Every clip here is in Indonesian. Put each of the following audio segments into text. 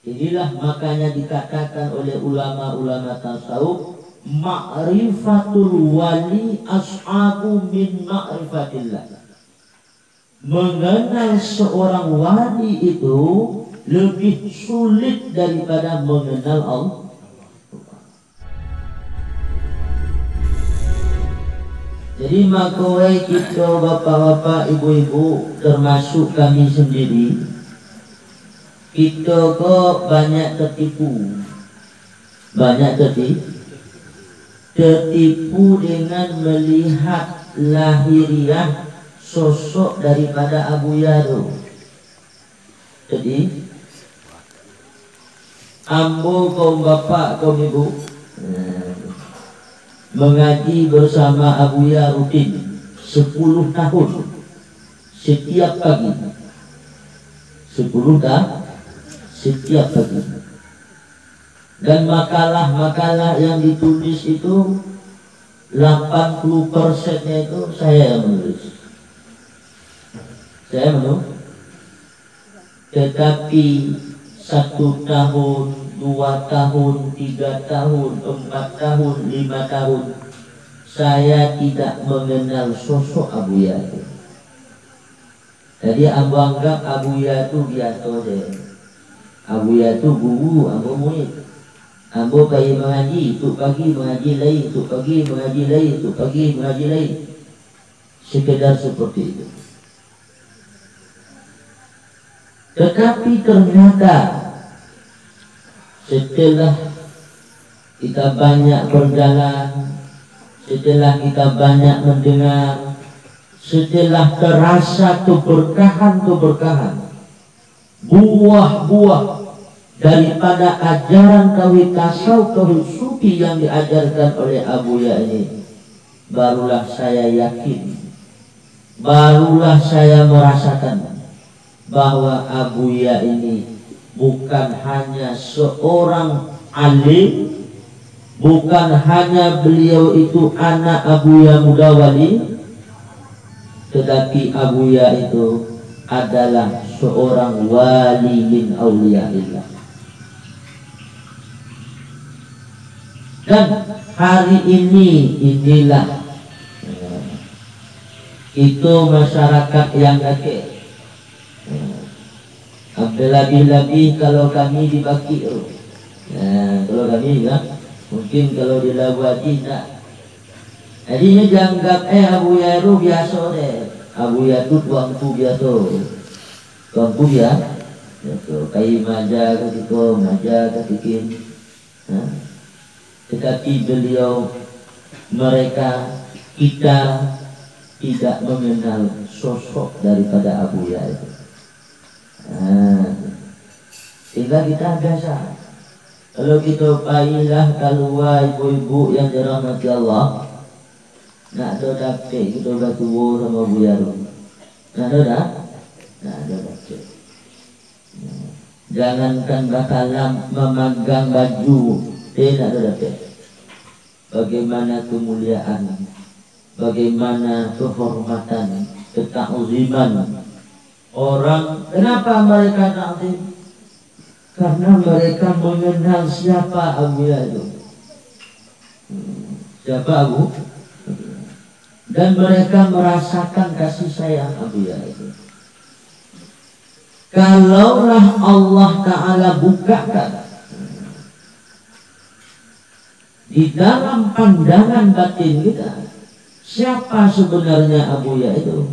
Inilah makanya dikatakan oleh ulama-ulama tasawuf, ma'rifatul wali as'abu min ma'rifatillah. Mengenal seorang wali itu lebih sulit daripada mengenal Allah. Jadi makawai kita bapak-bapak, ibu-ibu, termasuk kami sendiri, kita kok banyak tertipu. Banyak tertipu dengan melihat lahiriah sosok daripada Abu Yaru. Jadi ambo kaum bapak, kaum ibu mengaji bersama Abu Ya rutin 10 tahun setiap pagi, 10 tahun setiap pagi. Dan makalah-makalah yang ditulis itu 80%-nya itu saya yang menulis. Saya menulis. Tetapi 1 tahun, 2 tahun, 3 tahun, 4 tahun, 5 tahun saya tidak mengenal sosok Abu Ya itu. Jadi ambo anggap Abu Ya itu biasa deh. Abu Ya itu guru, ambo murid. Ambo pergi mengaji, tu pagi mengaji lain, tu pagi mengaji lain, tu pagi mengaji lain. Sekedar seperti itu. Tetapi ternyata setelah kita banyak berjalan, setelah kita banyak mendengar, setelah terasa keberkahan, buah-buah daripada ajaran tauhid tasawuf, tauhid sufi yang diajarkan oleh Abu Ya ini, barulah saya yakin, barulah saya merasakan bahwa Abu Ya ini bukan hanya seorang alim, bukan hanya beliau itu anak Abu Ya Mudawali, tetapi Abu Ya itu adalah seorang wali min awliyaillah. Dan hari ini inilah itu masyarakat yang kakek. Lebih-lebih kalau kami di Bakir. Kalau kami ya, mungkin kalau di Labuaji tak. Jadi ini dianggap Abu Ya itu biasa deh. Abu Ya itu tuangku biasa. Tuangku biasa. Kayak maja ketika maja ketikin. Tetapi beliau, mereka, kita tidak mengenal sosok daripada Abu Ya itu. Sehingga kita biasa. Kalau kita pailah keluar ibu-ibu yang dirahmati Allah, nak ada dapet kita dah tua sama Abu Ya. Nak ada dah? Nak ada dapet. Jangankan bakalan memegang baju, nak ada dapet. Bagaimana kemuliaan, bagaimana kehormatan, ketakziman orang. Kenapa mereka takzim? Karena mereka mengenal siapa Abu Ya itu. Siapa Abu? Dan mereka merasakan kasih sayang Abu Ya itu. Kalaulah Allah Ta'ala bukakan di dalam pandangan batin kita siapa sebenarnya Abu Ya itu,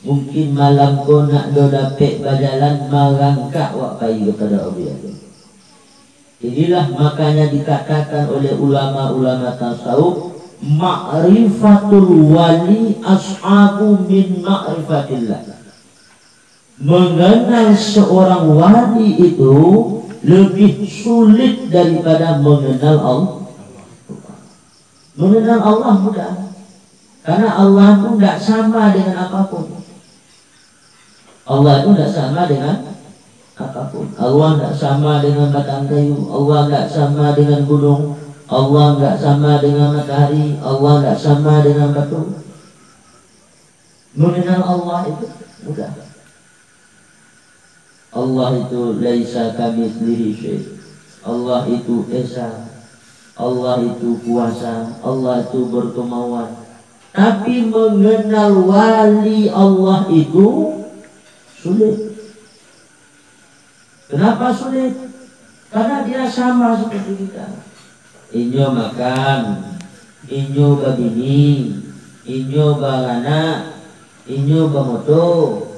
mungkin malam ko nak do dapet bajalan merangkak wak pai kepada Abu Ya itu. Inilah makanya dikatakan oleh ulama-ulama tasawuf, ma'rifatul wali as'abu min ma'rifatillah. Mengenal seorang wali itu lebih sulit daripada mengenal Allah. Mengenal Allah mudah, karena Allah itu tidak sama dengan apapun. Allah itu tidak sama dengan apapun. Allah tidak sama dengan batang kayu, Allah tidak sama dengan gunung, Allah tidak sama dengan matahari, Allah tidak sama dengan batu. Mengenal Allah itu mudah. Allah itu laisa kamitslihi syai'. Allah itu esa. Allah itu kuasa. Allah itu berkemauan. Tapi mengenal wali Allah itu sulit. Kenapa sulit? Karena dia sama seperti kita. Inyo makan, inyo babini, inyo balana, inyo bamoto,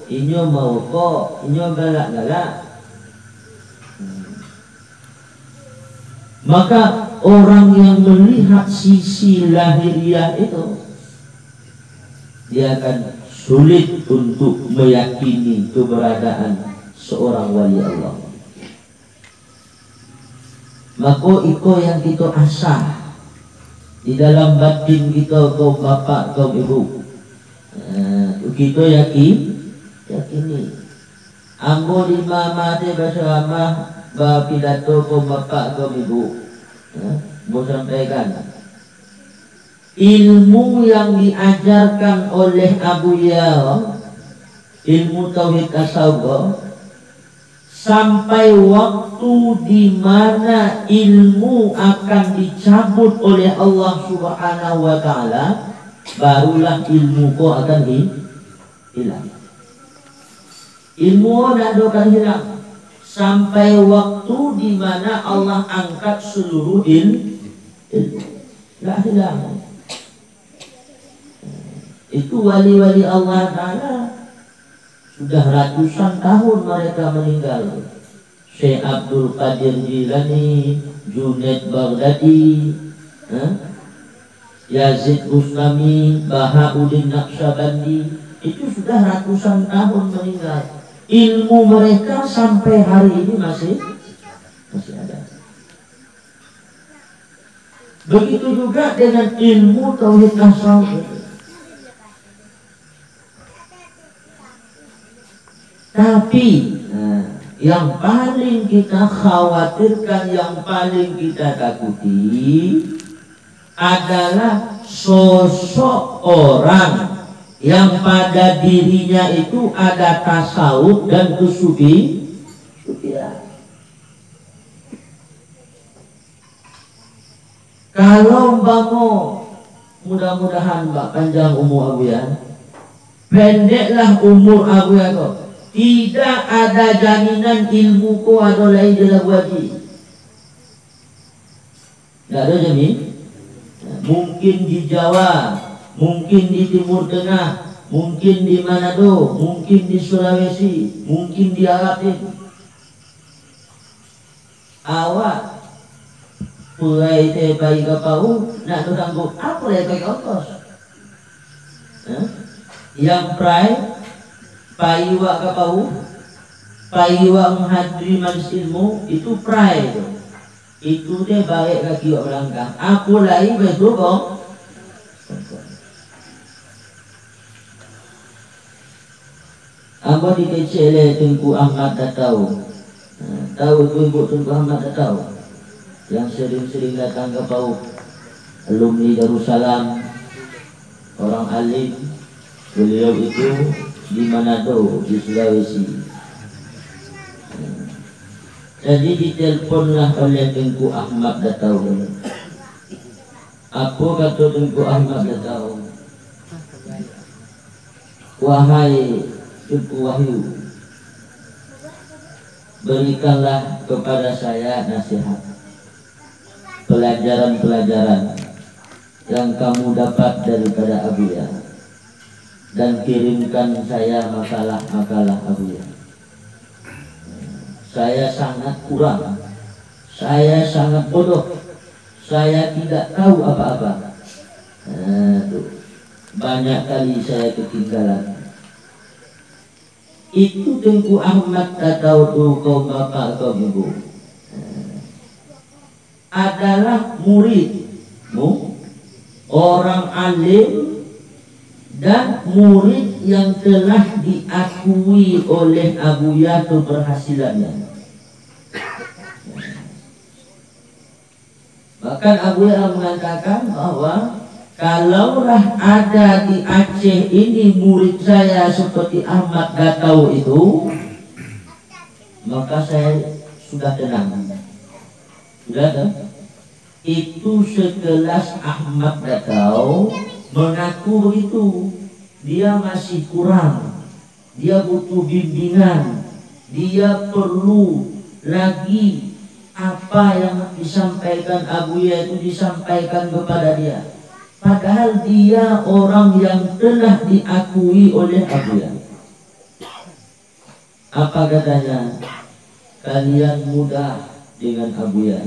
inyo mawoko, inyo galak-galak. Maka orang yang melihat sisi lahiriah itu, dia akan sulit untuk meyakini keberadaan seorang wali Allah. Maka itu yang kita asah di dalam batin kita, kaum bapak, kaum ibu. Kita yakini. Ambo lima mati bersama pidato kaum bapak, kaum ibu. Mau sampaikan ilmu yang diajarkan oleh Abuya, ilmu tauhid tasawuf, sampai waktu di mana ilmu akan dicabut oleh Allah Subhanahu wa taala, barulah ilmu ko akan hilang. Ilmu tidak akan hilang sampai waktu di mana Allah angkat seluruh ilmu. Tidak hilang. Itu wali-wali Allah Ta'ala. Sudah ratusan tahun mereka meninggal. Syekh Abdul Qadir Jilani, Junaid Baghdadi, Yazid Bustami, Bahauddin Naqsyabandi, itu sudah ratusan tahun meninggal. Ilmu mereka sampai hari ini masih ada. Begitu juga dengan ilmu tauhid tasawuf. Tapi yang paling kita khawatirkan, yang paling kita takuti adalah sosok orang yang pada dirinya itu ada tasawuf dan kesufian. Kalau bango, mudah-mudahan Mbak panjang umur Abu ya, pendeklah umur Abu ya kok. Tidak ada jaminan ilmu ko ada lain dalam wajib. Tidak ada jamin. Mungkin di Jawa, mungkin di Timur Tengah, mungkin di Manado, mungkin di Sulawesi, mungkin di Arab itu. Awak purai tepai kapau nak tangguh apa ya pakai ongkos? Yang prai paiwa kapau, paiwa menghadiri majelis ilmu itu prai itu dia baik kaki wak belakang. Aku lain betul kok. Aku dikecele Tengku Ahmad dah tahu. Tahu tu ibu Tengku Ahmad dah tahu. Yang sering-sering datang ke PAUD, alumni Darussalam, orang alim. Beliau itu di Manado, di Sulawesi. Jadi diteleponlah oleh Tengku Ahmad dah tahu. Apa kata Tengku Ahmad dah tahu? Wahai Tengku Wahyu, berikanlah kepada saya nasihat, pelajaran-pelajaran yang kamu dapat daripada Abuya, dan kirimkan saya makalah-makalah Abuya. Saya sangat kurang, saya sangat bodoh, saya tidak tahu apa-apa. Banyak kali saya ketinggalan. Itu Tengku Ahmad tak tahu tu kaum bapak kaum ibu adalah muridmu, orang alim dan murid yang telah diakui oleh Abuya keberhasilannya. Bahkan Abuya mengatakan bahwa kalaulah ada di Aceh ini murid saya seperti Ahmad Gatau itu, maka saya sudah tenang. Sudah kan? Itu sekelas Ahmad Datau mengaku begitu. Dia masih kurang, dia butuh bimbingan, dia perlu lagi apa yang disampaikan Abuya itu disampaikan kepada dia. Padahal dia orang yang telah diakui oleh Abuya. Apa katanya? Kalian mudah dengan Abuya,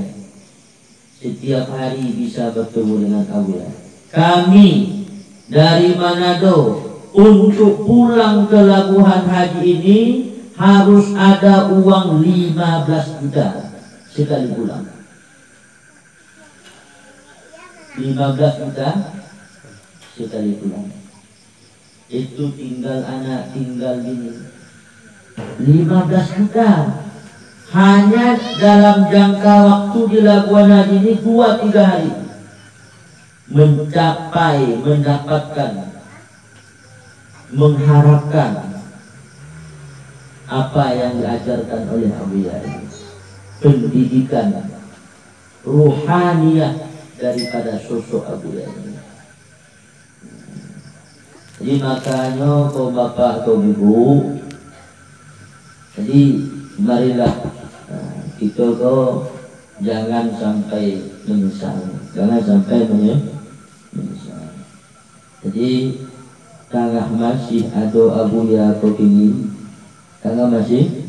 setiap hari bisa bertemu dengan Abuya. Kami dari Manado untuk pulang ke Labuhan Haji ini harus ada uang 15 juta sekali pulang. 15 juta sekali pulang. Itu tinggal anak, tinggal bini. 15 juta hanya dalam jangka waktu di Labuan Haji ini 2-3 hari mencapai, mendapatkan, mengharapkan apa yang diajarkan oleh Abuya ini, pendidikan ruhaniyah daripada sosok Abuya ini. Jadi makanya kau bapak, kau ibu, jadi marilah kita kau jangan sampai menyesal, jangan sampai menyesal. Jadi tengah masih ada Abuya kau kini, tengah masih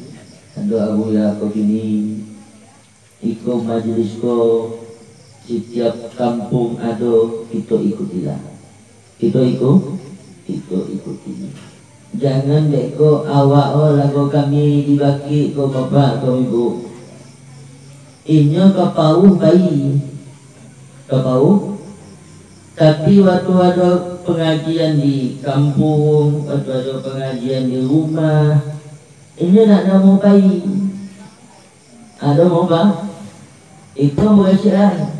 ada Abuya kau kini, ikut majlis kau, setiap kampung ada, kita ikutilah, kita ikuti. Jangan beko awak lagu kami dibagi ko bapak ko ibu. Inya kapau bayi, kapau. Tapi waktu ada pengajian di kampung, waktu ada pengajian di rumah, ini nak mau bayi. Ada mau bah? Itu bersihan.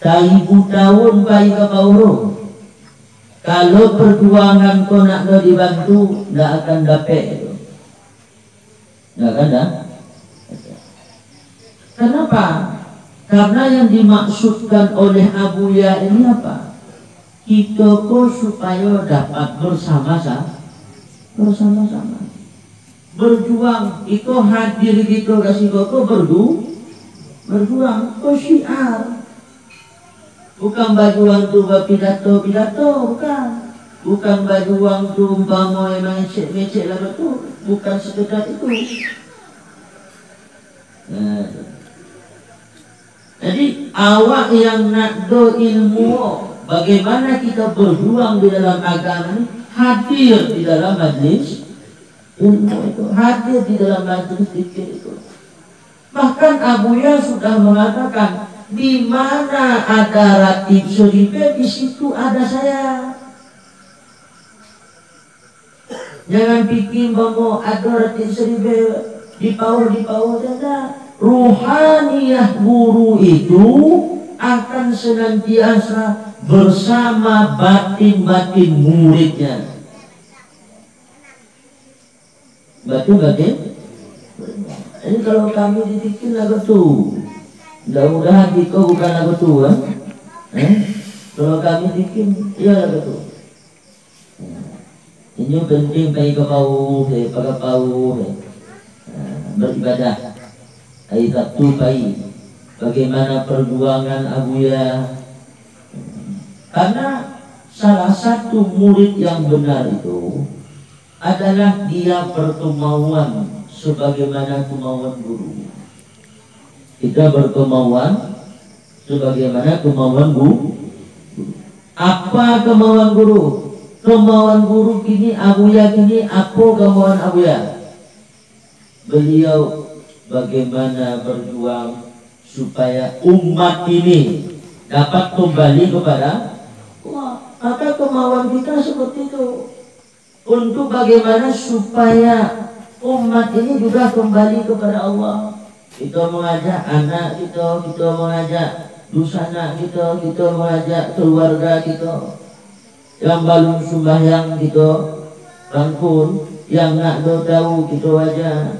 1000 tahun bayi kapau. Kalau perjuangan kau nak dibantu, tidak akan dapat itu. Tidak akan dah. Kenapa? Karena yang dimaksudkan oleh Abuya ini apa? Kita kau supaya dapat bersama-sama, berjuang. Itu hadir gitu kasih kau berjuang. Kau syiar. Bukan baju uang tu pidato, bukan baju uang tu umpama mecek lah betul, bukan sekedar itu. Nah, jadi awak yang nak do ilmu, bagaimana kita berjuang di dalam agama ini, hadir di dalam majlis ilmu itu, hadir di dalam majlis zikir itu. Bahkan Abuya sudah mengatakan, di mana ada Ratib Sharife, di situ ada saya. Jangan pikir bahwa ada Ratib Sharife di pau saja. Ruhaniyah guru itu akan senantiasa bersama batin-batin muridnya. Batin-batin. Ini kalau kami dipikir lagu tu. Mudah-mudahan kau bukan lagu tua. Kalau kami bikin, ya lagu tua. Ini penting bagi kau beribadah. Hari Sabtu pagi, bagaimana perjuangan Abuya. Karena salah satu murid yang benar itu adalah dia berkemauan sebagaimana kemauan guru. Kita berkemauan sebagaimana kemauan guru. Apa kemauan guru? Kemauan guru kini Abuya kini apa kemauan Abuya? Beliau bagaimana berjuang supaya umat ini dapat kembali kepada Allah. Maka kemauan kita seperti itu. Untuk bagaimana supaya umat ini juga kembali kepada Allah. Kita mengajak anak kita mengajak dusana kita mengajak keluarga kita yang belum sembahyang kita rangkul, yang nak tahu kita aja